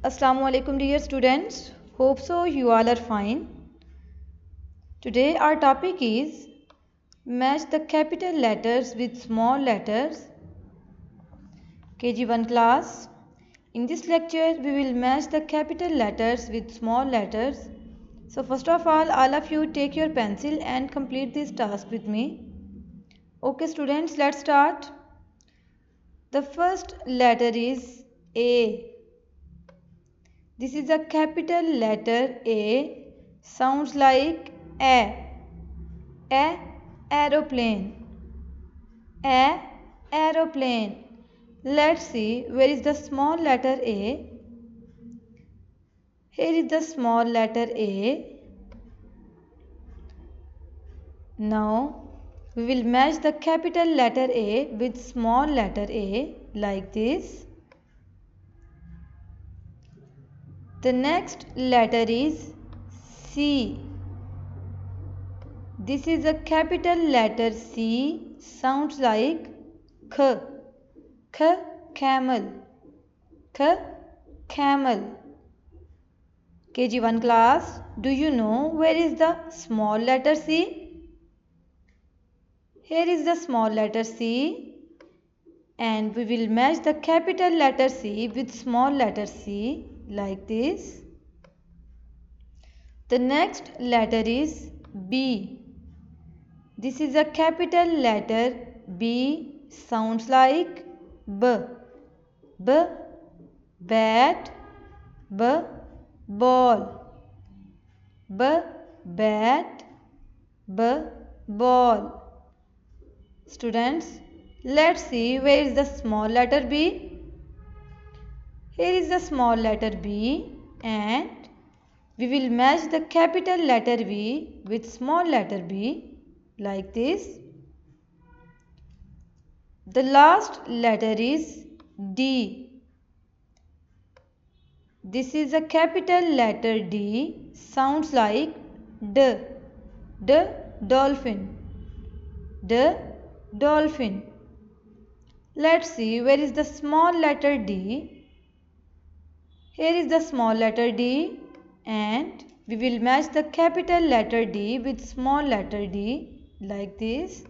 Assalamu alaikum dear students. Hope so you all are fine. Today our topic is match the capital letters with small letters. KG1 class. In this lecture we will match the capital letters with small letters. So first of all of you take your pencil and complete this task with me. Okay students, let's start. The first letter is A. This is a capital letter A. Sounds like A. Aeroplane. A. Aeroplane. Let's see where is the small letter A. Here is the small letter A. Now we will match the capital letter A with small letter A like this. The next letter is C. This is a capital letter C. Sounds like K. K, camel. K, camel. KG1 class, do you know where is the small letter C? Here is the small letter C. And we will match the capital letter C with small letter C like this. The next letter is B. This is a capital letter B. Sounds like B. B, bat. B, ball. B, bat. B, ball. Students, let's see where is the small letter B. Here is the small letter B and we will match the capital letter B with small letter b like this. The last letter is D. This is a capital letter D. Sounds like D. D, dolphin. D, dolphin. Let's see where is the small letter D. Here is the small letter D and we will match the capital letter D with small letter d like this.